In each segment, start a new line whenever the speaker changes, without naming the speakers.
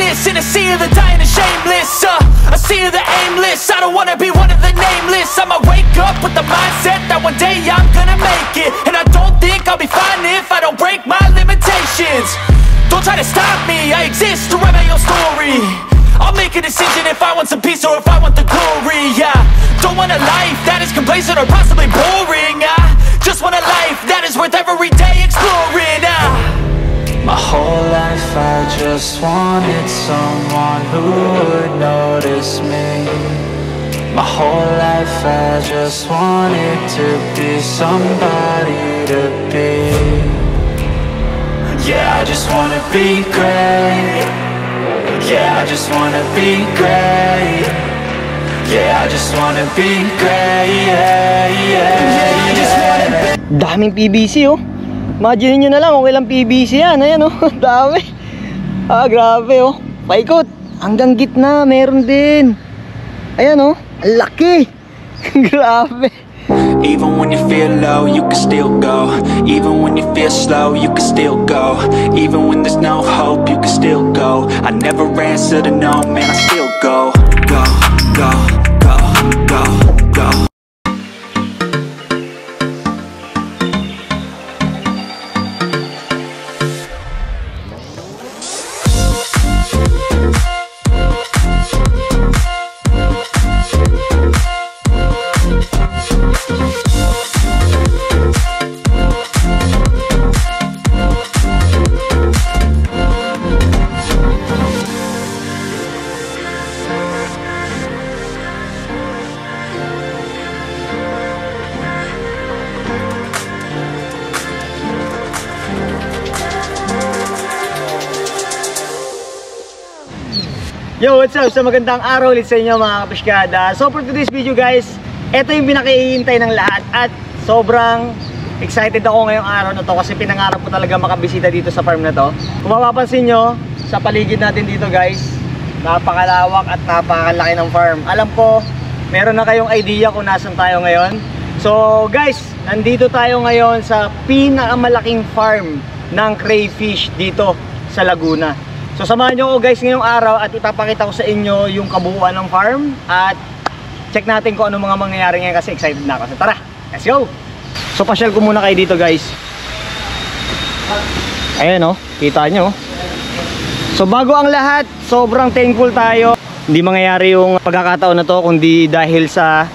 famous in a sea of the dying and shameless. A sea of the aimless. I don't wanna be one of the nameless. I'ma wake up with the mindset that one day I'm gonna make it. And I don't think I'll be fine if I don't break my limitations. Don't try to stop me, I exist to write my own story. I'll make a decision if I want some peace or if I want the glory. Yeah, don't want a life that is complacent or possibly boring. I just want a life that is worth every day exploring.
My whole life I just wanted someone who would notice me. My whole life I just wanted to be somebody to be. Yeah, I just wanna be great. Yeah, I just wanna be great. Yeah, I just wanna be great. Yeah, yeah, I just wanna be.
Daming PVC oh. Imagine nyo na lang kung ilang PVC yan. Ayan oh, dami. Grabe oh. Paikot. Hanggang gitna, meron din. Ayan oh, laki. Grabe.
Even when you feel low, you can still go. Even when you feel slow, you can still go. Even when there's no hope, you can still go. I never answer to no, man, I still go. Go, go, go, go, go.
Yo, what's up? So magandang araw ulit sa inyo mga kapiskada. So for today's video guys, ito yung pinakihintay ng lahat. At sobrang excited ako ngayong araw na to kasi pinangarap ko talaga makabisita dito sa farm na to. Kung mapapansin nyo, sa paligid natin dito guys, napakalawak at napakalaki ng farm. Alam ko, meron na kayong idea kung nasan tayo ngayon. So guys, nandito tayo ngayon sa pinakamalaking farm ng crayfish dito sa Laguna. So samahan nyo ko guys ngayong araw at ipapakita ko sa inyo yung kabuuan ng farm. At check natin kung ano mga mangyayari ngayon kasi excited na ako. So tara, let's go! So pasyal ko muna kayo dito guys. Ayan oh, kita nyo. So bago ang lahat, sobrang thankful tayo. Hindi mangyayari yung pagkakataon na to kundi dahil sa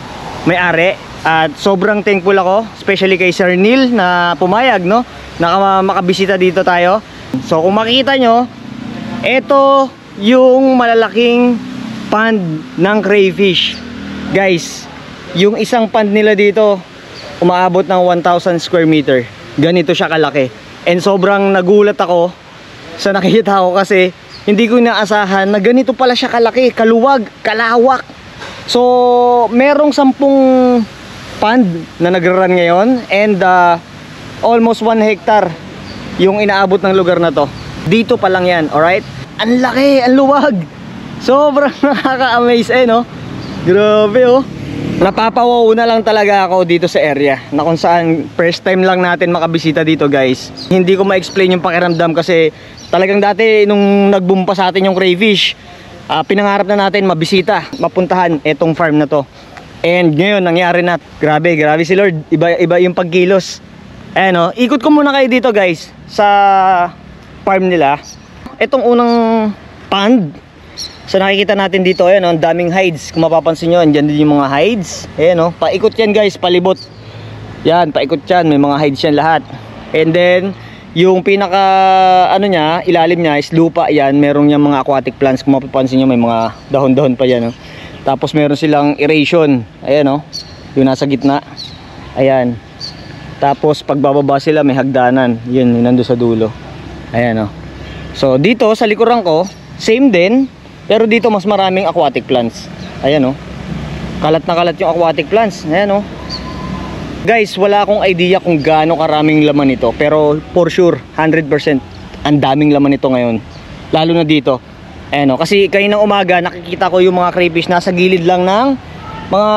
may-ari. At sobrang thankful ako, especially kay Sir Neil na pumayag no, na makabisita dito tayo. So kung makikita nyo, ito yung malalaking pond ng crayfish. Guys, yung isang pond nila dito umaabot ng 1,000 square meter. Ganito siya kalaki. And sobrang nagulat ako sa nakikita ko kasi hindi ko inaasahan na ganito pala siya kalaki, kaluwag, kalawak. So, merong 10 pond na nagra-run ngayon and almost 1 hectare yung inaabot ng lugar na to. Dito pa lang yan, alright? Ang laki, ang luwag. Sobrang nakaka-amaze no? Grabe oh. Napapawaw na lang talaga ako dito sa area na kung saan first time lang natin makabisita dito guys. Hindi ko ma-explain yung pakiramdam kasi talagang dati nung nag-boom pa sa atin yung crayfish, pinangarap na natin mabisita, mapuntahan etong farm na to. And ngayon nangyari na. Grabe, grabe si Lord. Iba yung pagkilos. Ayan oh, ikot ko muna kayo dito guys sa farm nila. Itong unang pond, so nakikita natin dito, ayan oh, ang daming hides. Kung mapapansin nyo, andyan din yung mga hides. Ayan oh, paikot yan guys, palibot. Yan, paikot yan, may mga hides yan lahat. And then, yung pinaka, ano nya, ilalim nya is lupa yan. Meron yung mga aquatic plants, kung mapapansin nyo, may mga dahon-dahon pa yan oh. Tapos meron silang aeration, ayan oh, yung nasa gitna. Ayan. Tapos pagbababa sila, may hagdanan. Yun, nandun sa dulo. Ayan oh. So dito sa likuran ko, same din, pero dito mas maraming aquatic plants. Ayan oh. Kalat na kalat yung aquatic plants. Ayan oh. Guys, wala akong idea kung gaano karaming laman ito, pero for sure 100% ang daming laman ito ngayon. Lalo na dito. Ayan oh, kasi kaninang umaga nakikita ko yung mga crayfish nasa gilid lang ng mga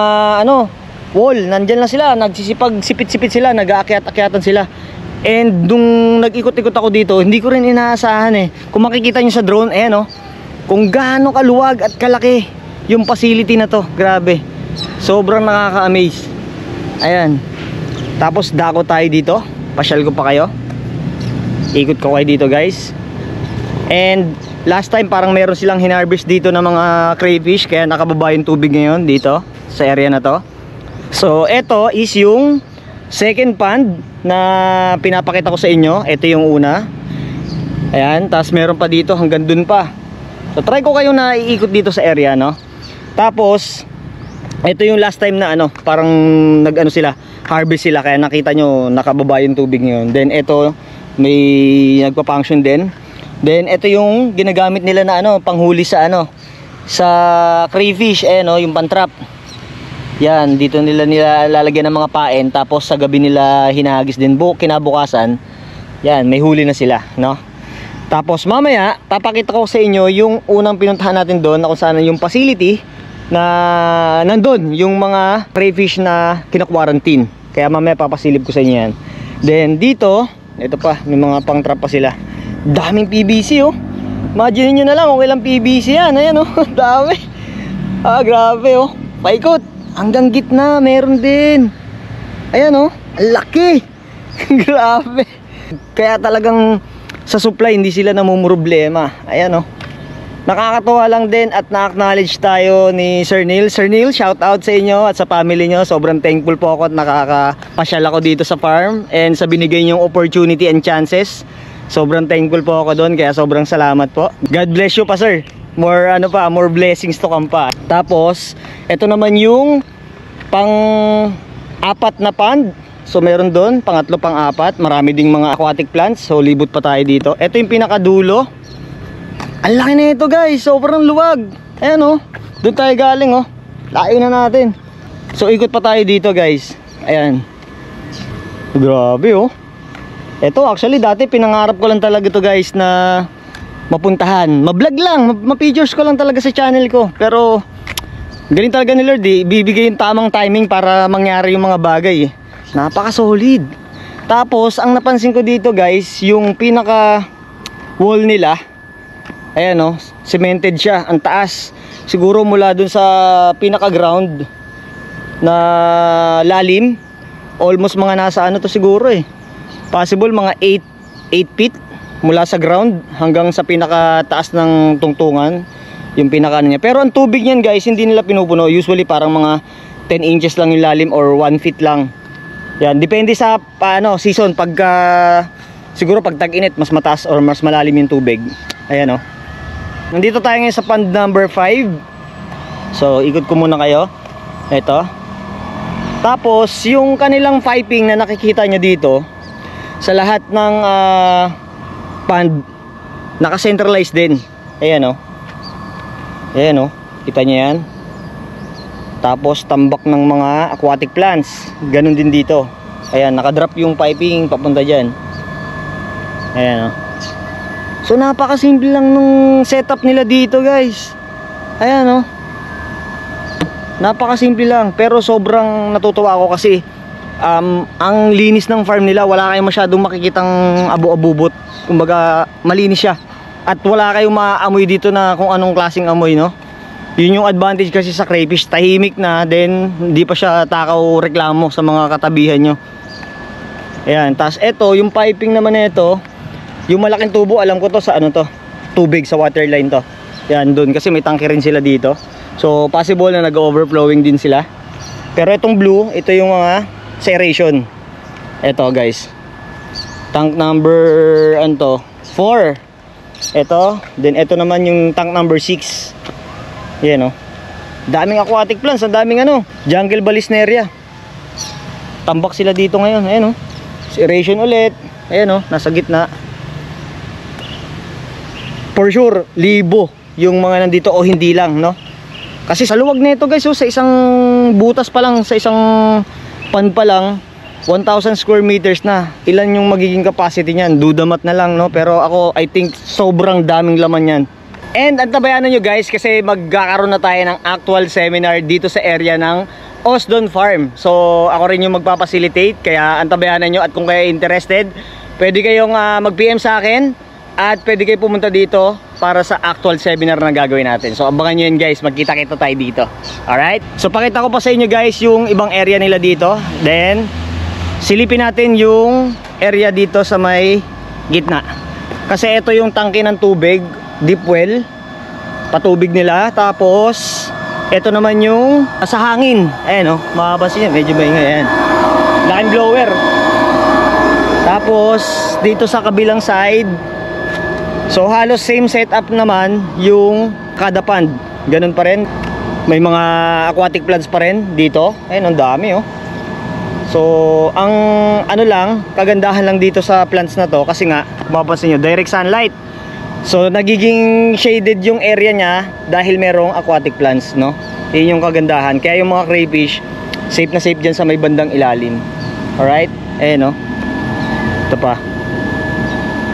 ano, wall. Nandyan lang sila, nagsisipag, sipit-sipit sila, nag-aakyat-akyatan sila. And nung nag-ikot-ikot ako dito, hindi ko rin inaasahan eh. Kung makikita nyo sa drone, ayan oh, kung gaano kaluwag at kalaki yung facility na to. Grabe, sobrang nakaka-amaze. Ayan, tapos dako tayo dito, pasyal ko pa kayo, ikot ko kayo dito guys. And last time parang meron silang hinarvest dito ng mga crayfish, kaya nakababa yung tubig ngayon dito sa area na to. So ito is yung second pond na pinapakita ko sa inyo. Ito yung una. Ayan, tapos meron pa dito hanggang dun pa. So try ko kayo na iikot dito sa area, no. Tapos ito yung last time na ano, parang nag-ano sila, harvest sila, kaya nakita nyo nakababa yung tubig ngayon. Then ito may nagpa-function din. Then ito yung ginagamit nila na ano, panghuli sa ano, sa crayfish, no, yung pantrap. Yan, dito nila lalagyan ng mga pain, tapos sa gabi nila hinahagis din. Kinabukasan, yan, may huli na sila, no. Tapos mamaya papakita ko sa inyo yung unang pinuntahan natin doon, na kung saan yung facility na nandun yung mga crayfish na kina-quarantine. Kaya mamaya papasilip ko sa inyo yan. Then dito, ito pa, may mga pang trap pa sila. Daming PVC, oh. Imagine nyo na lang kung ilang PVC yan. Ayan, oh. Dami. Grabe, oh. Paikot hanggang gitna, meron din. Ayan, oh. Laki. Grabe. Kaya talagang sa supply hindi sila namumroblema. Ayan, oh. Nakakatuwa lang din at na-acknowledge tayo ni Sir Neil. Sir Neil, shout out sa inyo at sa family nyo. Sobrang thankful po ako at nakakapasyal ako dito sa farm, and sa binigay nyong opportunity and chances. Sobrang thankful po ako doon, kaya sobrang salamat po. God bless you pa, sir. More ano pa, more blessings to come pa. Tapos ito naman yung pang-apat na pond. So meron doon, pangatlo, pang-apat. Marami ding mga aquatic plants. So libot pa tayo dito. Ito yung pinakadulo. Ang laki na ito guys, sobrang luwag. Ayan, oh, doon tayo galing, oh. Layo na natin. So ikot pa tayo dito guys. Ayan. Grabe, oh. Ito actually dati pinangarap ko lang talaga ito guys na mapuntahan. Mablog lang, ma-pictures ko lang talaga sa channel ko. Pero galing talaga ni Lord, bibigay yung tamang timing para mangyari yung mga bagay, eh. Napaka-solid. Tapos ang napansin ko dito guys, yung pinaka wall nila, ayan, oh, cemented siya, ang taas. Siguro mula dun sa pinaka ground na lalim, almost mga nasa ano to siguro, eh. Possible mga 8 feet mula sa ground hanggang sa pinaka taas ng tungtungan, yung pinaka niya. Pero ang tubig niyan guys, hindi nila pinupuno. Usually parang mga 10 inches lang yung lalim or 1 feet lang. Yan, depende sa paano season. Pagka siguro pag tag-init, mas mataas or mas malalim yung tubig. Ayan, oh. Nandito tayo ngayon sa pond number 5. So ikot ko muna kayo. Ito. Tapos yung kanilang piping na nakikita nyo dito, sa lahat ng pond naka-centralize din. Ayan, oh. Ayan, oh. Kita nyo yan. Tapos tambak ng mga aquatic plants, ganun din dito. Ayan, nakadrop yung piping papunta dyan. Ayan, oh. So napakasimple lang nung setup nila dito guys. Ayan, oh. Napakasimple lang, pero sobrang natutuwa ako kasi ang linis ng farm nila. Wala kayong masyadong makikitang abu-abubot. Kumbaga malinis siya. At wala kayong maamoy dito na kung anong klaseng amoy, no. Yun yung advantage kasi sa crayfish. Tahimik na, then hindi pa siya takaw reklamo sa mga katabihan nyo. Ayan, tapos eto, yung piping naman nito, yung malaking tubo, alam ko to sa ano to, tubig, sa water line to. Yan, dun kasi may tangke rin sila dito. So possible na nag-overflowing din sila. Pero itong blue, ito yung mga aeration. Ito guys, tank number ano 4. Ito, then ito naman yung tank number 6. Yan, oh. Daming aquatic plants, ang daming ano, jungle balisneria. Tambak sila dito ngayon. Ayan, oh. Aeration ulit. Ayan, oh, nasa gitna. For sure, libo yung mga nandito o hindi lang, no? Kasi sa luwag nito guys, oh, sa isang butas pa lang, sa isang pan pa lang, 1,000 square meters na. Ilan yung magiging capacity niyan? Dudamat na lang, no? Pero ako, I think sobrang daming laman yan. And antabayanan nyo guys, kasi magkakaroon na tayo ng actual seminar dito sa area ng Osdon Farm. So ako rin yung magpapacilitate, kaya antabayanan nyo. At kung kayo interested, pwede kayong mag-PM sa akin, at pwede kayo pumunta dito para sa actual seminar na gagawin natin. So abangan nyo yun guys, magkita-kita tayo dito. Alright? So pakita ko pa sa inyo guys yung ibang area nila dito. Then silipin natin yung area dito sa may gitna. Kasi ito yung tangke ng tubig, deep well, patubig nila. Tapos ito naman yung sa hangin. Ayan o, makapansin nyo, medyo maingay. Ayan, laking blower. Tapos dito sa kabilang side, so halos same setup naman yung kada pond. Ganun pa rin. May mga aquatic plants pa rin dito. Ayun, ang dami oh. So ang ano lang, kagandahan lang dito sa plants na to, kasi nga mapapansin nyo, direct sunlight. So nagiging shaded yung area niya dahil merong aquatic plants, no? Yun yung kagandahan. Kaya yung mga crayfish safe na safe dyan sa may bandang ilalim. Alright? No? Ito pa.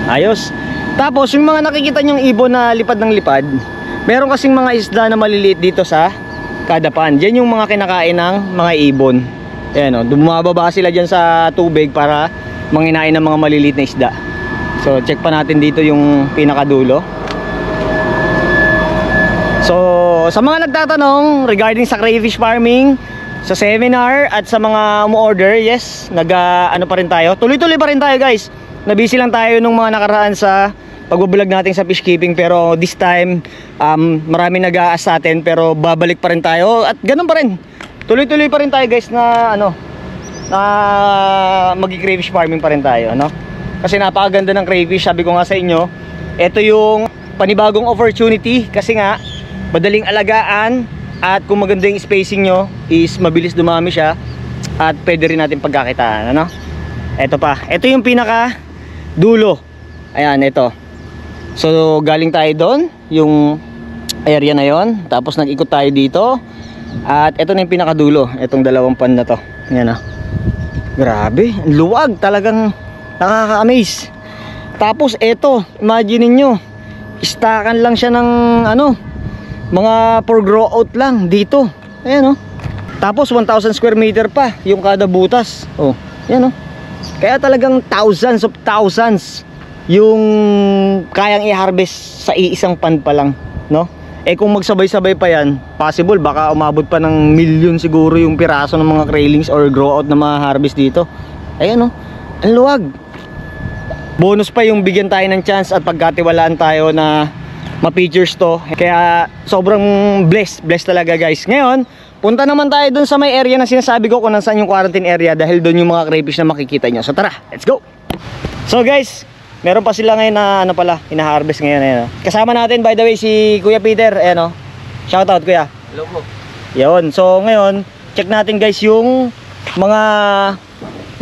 Ayos. Tapos yung mga nakikita nyong ibon na lipad ng lipad, meron kasing mga isda na maliliit dito sa kada pond. Yan yung mga kinakain ng mga ibon. Ayan o, bumababa sila dyan sa tubig para manginain ng mga maliliit na isda. So check pa natin dito yung pinakadulo. So sa mga nagtatanong regarding sa crayfish farming, sa seminar at sa mga umu-order, yes, ano pa rin tayo. Tuloy-tuloy pa rin tayo guys. Nabisi lang tayo nung mga nakaraan sa pagbablog natin sa fish keeping, pero this time marami nag-aas sa atin, pero babalik pa rin tayo at ganun pa rin. Tuloy-tuloy pa rin tayo guys na na mag-crayfish farming pa rin tayo, no? Kasi napakaganda ng crayfish, sabi ko nga sa inyo. Ito yung panibagong opportunity kasi nga madaling alagaan. At kung maganda yung spacing nyo, is mabilis dumami siya. At pwede rin natin pagkakitaan, ano? Ito pa, ito yung pinaka dulo. Ayan, ito. So galing tayo doon, yung area na yon. Tapos nag-ikot tayo dito. At ito na yung pinaka dulo, itong dalawang pan na to. Ayan, grabe, luwag, talagang nakaka-amaze. Tapos ito, imagine niyo, stackan lang siya ng mga for grow out lang dito. Ayan Tapos 1,000 square meter pa yung kada butas. Ayan Kaya talagang thousands of thousands yung kayang i-harvest sa iisang pond pa lang, no? Kung magsabay-sabay pa yan, possible baka umabot pa ng milyon siguro yung piraso ng mga craylings or grow out na mga harvest dito. Ayan ang luwag. Bonus pa yung bigyan tayo ng chance at pagkatiwalaan tayo na ma-features to. Kaya sobrang blessed talaga guys. Ngayon, punta naman tayo dun sa may area na sinasabi ko kung nasaan yung quarantine area, dahil dun yung mga crayfish na makikita nyo. So tara, let's go! So guys, meron pa sila ngayon na ina-harvest ngayon. Kasama natin by the way si Kuya Peter. Shoutout Kuya.
Hello po.
Yun, so ngayon check natin guys yung mga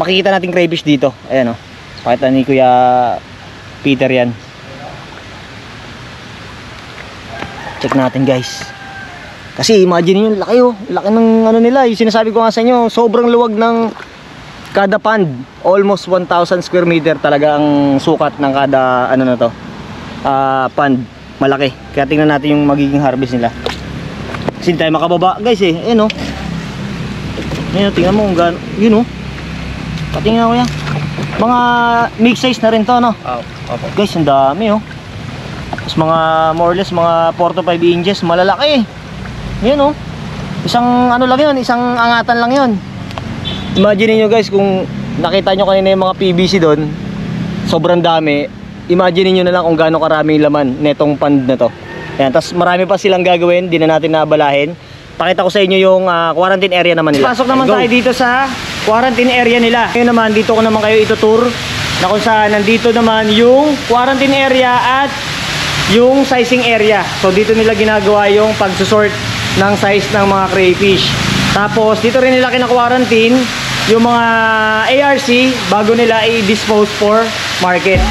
makikita nating crayfish dito. Pakita ni Kuya Peter yan. Check natin guys. Kasi imagine nyo, laki laki ng nila. Yung sinasabi ko nga sa inyo, sobrang luwag ng kada pond. Almost 1,000 square meter talaga ang sukat ng kada pond. Malaki. Kaya tingnan natin yung magiging harvest nila. Kasi hindi tayo makababa guys Ayan tingnan mo kung gano'n. Yun patingnan ko yan. Mga mix size na rin to
Opo.
Guys, ang dami Tapos mga more or less mga 4 to 5 inches, malalaki. Yan isang lang yun, isang angatan lang yun. Imagine niyo guys, kung nakita nyo kanina yung mga PVC doon, sobrang dami. Imagine niyo na lang kung gaano karaming laman netong pond na to. Ayan, tapos marami pa silang gagawin, di na natin naabalahin. Pakita ko sa inyo yung quarantine area naman nila. Pasok naman tayo dito sa quarantine area nila. Ngayon naman, dito ko naman kayo itutour na kung saan nandito naman yung quarantine area at yung sizing area. So dito nila ginagawa yung pagsusort ng size ng mga crayfish. Tapos dito rin nila kina-quarantine yung mga ARC bago nila i-dispose for market.